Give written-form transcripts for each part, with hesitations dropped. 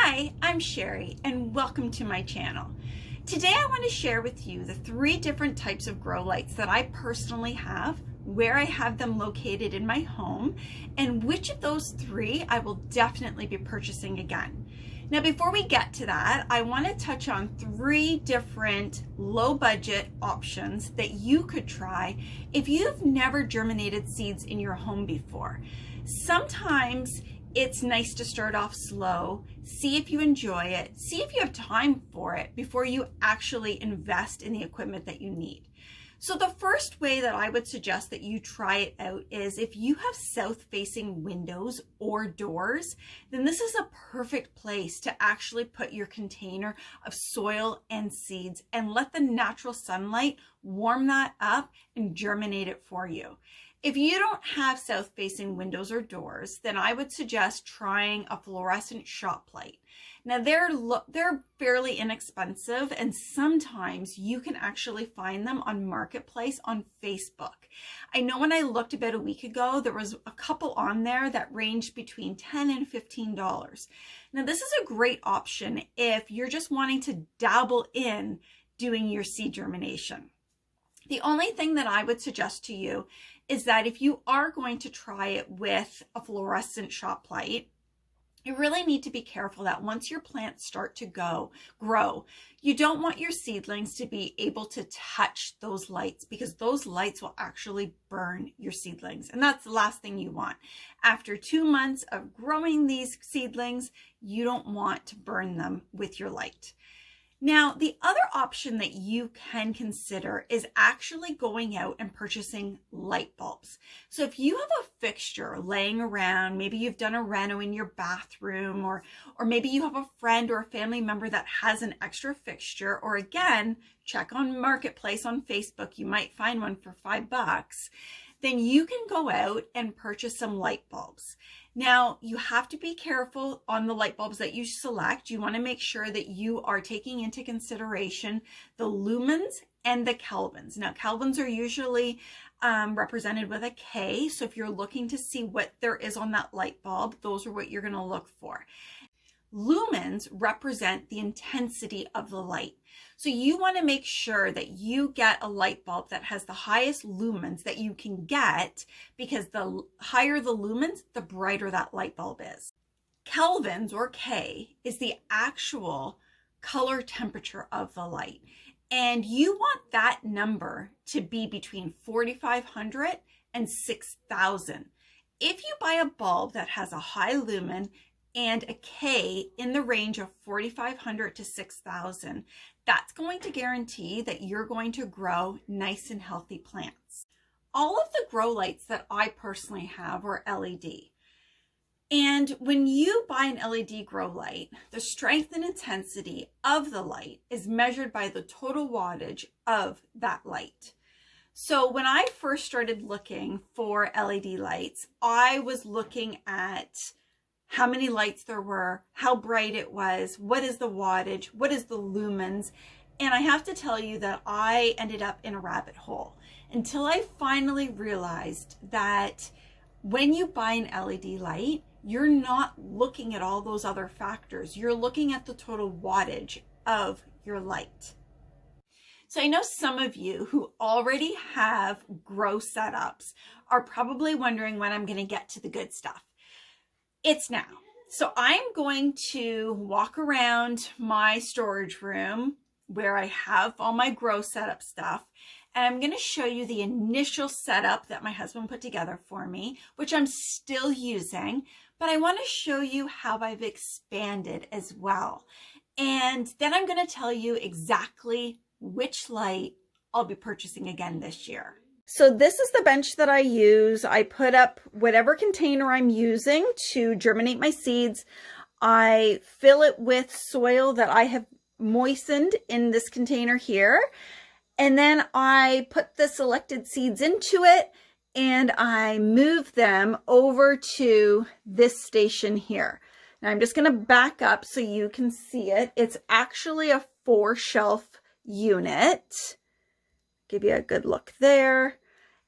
Hi, I'm Sherry and welcome to my channel. Today I want to share with you the 3 different types of grow lights that I personally have, where I have them located in my home, and which of those 3 I will definitely be purchasing again. Now before we get to that, I want to touch on 3 different low budget options that you could try if you've never germinated seeds in your home before. Sometimes it's nice to start off slow, see if you enjoy it, see if you have time for it before you actually invest in the equipment that you need. So the first way that I would suggest that you try it out is if you have south-facing windows or doors, then this is a perfect place to actually put your container of soil and seeds and let the natural sunlight warm that up and germinate it for you. If you don't have south-facing windows or doors, then I would suggest trying a fluorescent shop light. Now they're fairly inexpensive, and sometimes you can actually find them on Marketplace on Facebook. I know when I looked about a week ago, there was a couple on there that ranged between $10 and $15. Now this is a great option if you're just wanting to dabble in doing your seed germination. The only thing that I would suggest to you is that if you are going to try it with a fluorescent shop light, you really need to be careful that once your plants start to grow, you don't want your seedlings to be able to touch those lights, because those lights will actually burn your seedlings. And that's the last thing you want. After 2 months of growing these seedlings, you don't want to burn them with your light. Now, the other option that you can consider is actually going out and purchasing light bulbs. So if you have a fixture laying around, maybe you've done a reno in your bathroom, or maybe you have a friend or a family member that has an extra fixture, or again, check on Marketplace on Facebook, you might find one for $5, then you can go out and purchase some light bulbs. Now, you have to be careful on the light bulbs that you select. You want to make sure that you are taking into consideration the lumens and the kelvins. Now, kelvins are usually represented with a K. So if you're looking to see what there is on that light bulb, those are what you're going to look for. Lumens represent the intensity of the light. So you want to make sure that you get a light bulb that has the highest lumens that you can get, because the higher the lumens, the brighter that light bulb is. Kelvins, or K, is the actual color temperature of the light. And you want that number to be between 4,500 and 6,000. If you buy a bulb that has a high lumen and a K in the range of 4,500 to 6,000, that's going to guarantee that you're going to grow nice and healthy plants. All of the grow lights that I personally have are LED. And when you buy an LED grow light, the strength and intensity of the light is measured by the total wattage of that light. So when I first started looking for LED lights, I was looking at how many lights there were, how bright it was, what is the wattage, what is the lumens. And I have to tell you that I ended up in a rabbit hole until I finally realized that when you buy an LED light, you're not looking at all those other factors. You're looking at the total wattage of your light. So I know some of you who already have grow setups are probably wondering when I'm going to get to the good stuff. It's now. So I'm going to walk around my storage room where I have all my grow setup stuff, and I'm going to show you the initial setup that my husband put together for me, which I'm still using, but I want to show you how I've expanded as well. And then I'm going to tell you exactly which light I'll be purchasing again this year. So this is the bench that I use. I put up whatever container I'm using to germinate my seeds. I fill it with soil that I have moistened in this container here. And then I put the selected seeds into it and I move them over to this station here. Now I'm just going to back up so you can see it. It's actually a 4-shelf unit. Give you a good look there.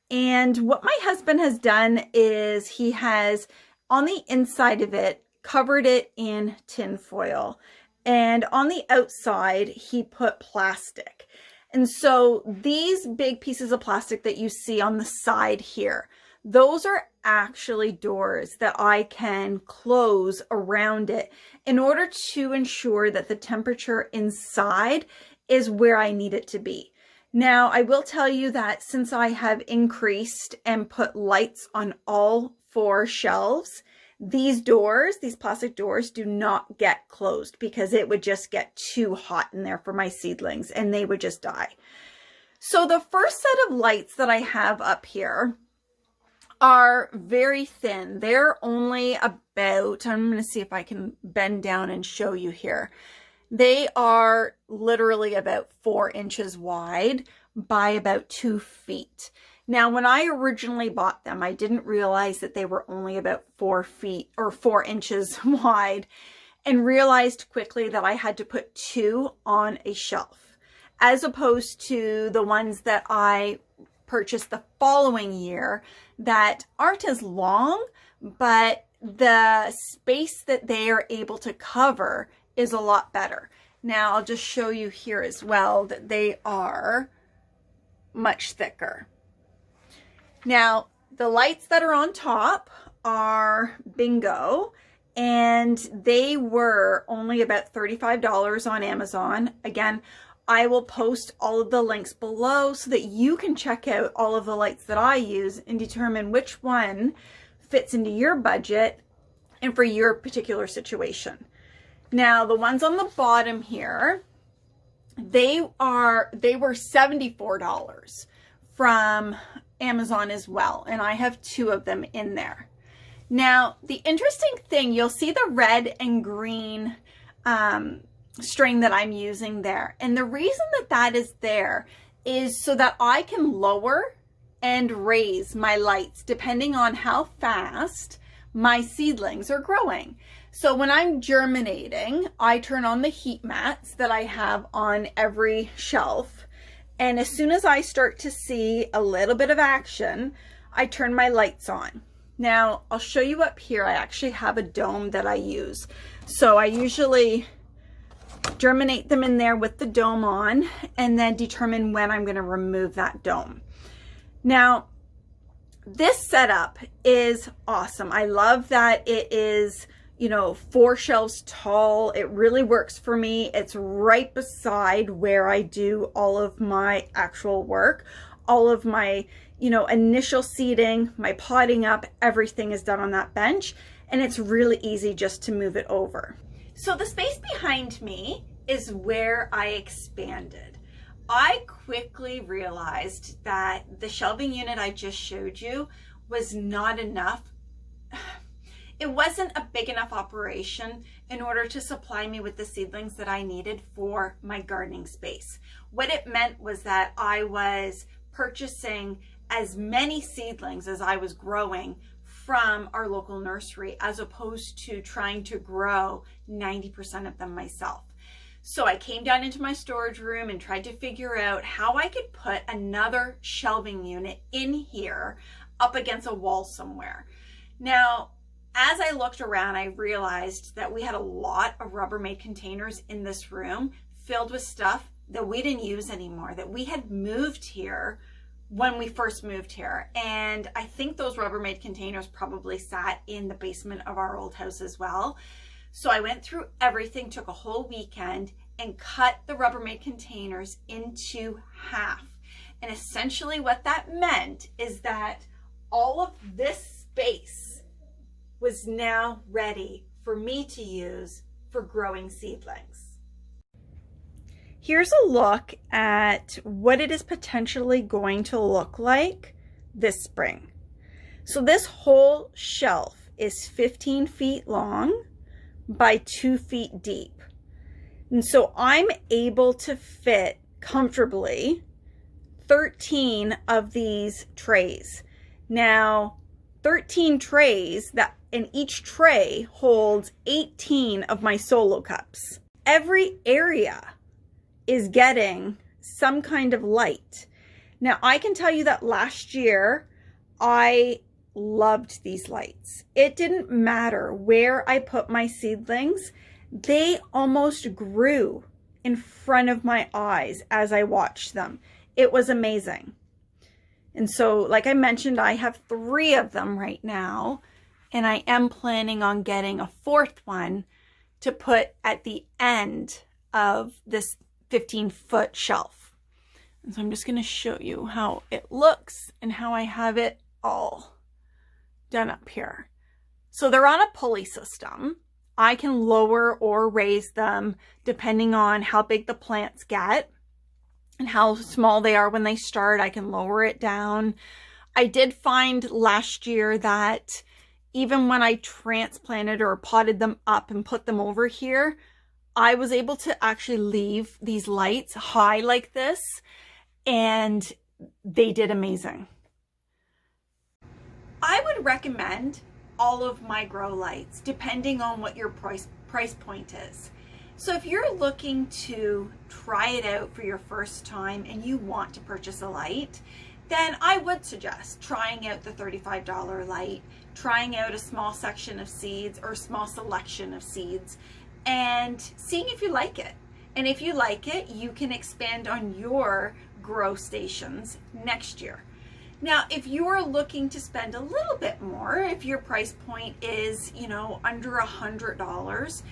And what my husband has done is he has on the inside of it covered it in tin foil. And on the outside, he put plastic. And so these big pieces of plastic that you see on the side here, those are actually doors that I can close around it in order to ensure that the temperature inside is where I need it to be. Now, I will tell you that since I have increased and put lights on all 4 shelves, these doors, these plastic doors, do not get closed because it would just get too hot in there for my seedlings and they would just die. So the first set of lights that I have up here are very thin. They're only about, I'm going to see if I can bend down and show you here. They are literally about 4 inches wide by about 2 feet. Now, when I originally bought them, I didn't realize that they were only about 4 feet or 4 inches wide, and realized quickly that I had to put 2 on a shelf, as opposed to the ones that I purchased the following year that aren't as long, but the space that they are able to cover is a lot better. Now, I'll just show you here as well that they are much thicker. Now, the lights that are on top are Bingo, and they were only about $35 on Amazon. Again, I will post all of the links below so that you can check out all of the lights that I use and determine which one fits into your budget and for your particular situation. Now, the ones on the bottom here, they were $74 from Amazon as well, and I have 2 of them in there. Now, the interesting thing, you'll see the red and green string that I'm using there, and the reason that that is there is so that I can lower and raise my lights depending on how fast my seedlings are growing. So when I'm germinating, I turn on the heat mats that I have on every shelf. And as soon as I start to see a little bit of action, I turn my lights on. Now, I'll show you up here. I actually have a dome that I use. So I usually germinate them in there with the dome on and then determine when I'm going to remove that dome. Now, this setup is awesome. I love that it is, 4 shelves tall. It really works for me. It's right beside where I do all of my actual work. All of my, initial seeding, my potting up, everything is done on that bench. And it's really easy just to move it over. So the space behind me is where I expanded. I quickly realized that the shelving unit I just showed you was not enough. It wasn't a big enough operation in order to supply me with the seedlings that I needed for my gardening space. What it meant was that I was purchasing as many seedlings as I was growing from our local nursery, as opposed to trying to grow 90% of them myself. So I came down into my storage room and tried to figure out how I could put another shelving unit in here up against a wall somewhere. Now, as I looked around, I realized that we had a lot of Rubbermaid containers in this room filled with stuff that we didn't use anymore, that we had moved here when we first moved here. And I think those Rubbermaid containers probably sat in the basement of our old house as well. So I went through everything, took a whole weekend, and cut the Rubbermaid containers into half. And essentially what that meant is that all of this space was now ready for me to use for growing seedlings. Here's a look at what it is potentially going to look like this spring. So this whole shelf is 15 feet long by 2 feet deep. And so I'm able to fit comfortably 13 of these trays. Now, 13 trays, and each tray holds 18 of my solo cups. Every area is getting some kind of light. Now, I can tell you that last year I loved these lights. It didn't matter where I put my seedlings. They almost grew in front of my eyes as I watched them. It was amazing. And so, like I mentioned, I have 3 of them right now, and I am planning on getting a 4th one to put at the end of this 15-foot shelf. And so I'm just going to show you how it looks and how I have it all done up here. So they're on a pulley system. I can lower or raise them depending on how big the plants get and how small they are when they start. I can lower it down. I did find last year that even when I transplanted or potted them up and put them over here, I was able to actually leave these lights high like this, and they did amazing. I would recommend all of my grow lights depending on what your price point is. So if you're looking to try it out for your first time and you want to purchase a light, then I would suggest trying out the $35 light, trying out a small section of seeds or a small selection of seeds, and seeing if you like it. And if you like it, you can expand on your grow stations next year. Now, if you're looking to spend a little bit more, if your price point is, under $100,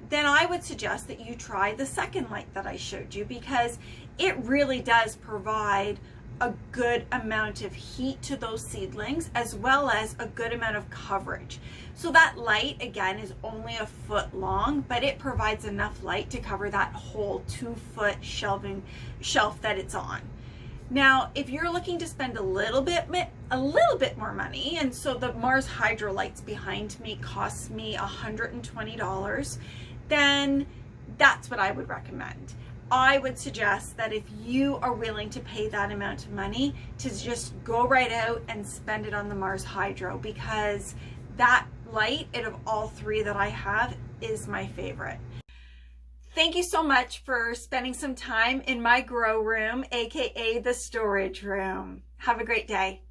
then I would suggest that you try the second light that I showed you, because it really does provide a good amount of heat to those seedlings as well as a good amount of coverage. So that light, again, is only a foot long, but it provides enough light to cover that whole 2-foot shelf that it's on. Now, if you're looking to spend a little bit more money, and so the Mars Hydro lights behind me cost me $120, then that's what I would recommend. I would suggest that if you are willing to pay that amount of money, to just go right out and spend it on the Mars Hydro, because that light, out of all 3 that I have, is my favorite. Thank you so much for spending some time in my grow room, aka the storage room. Have a great day.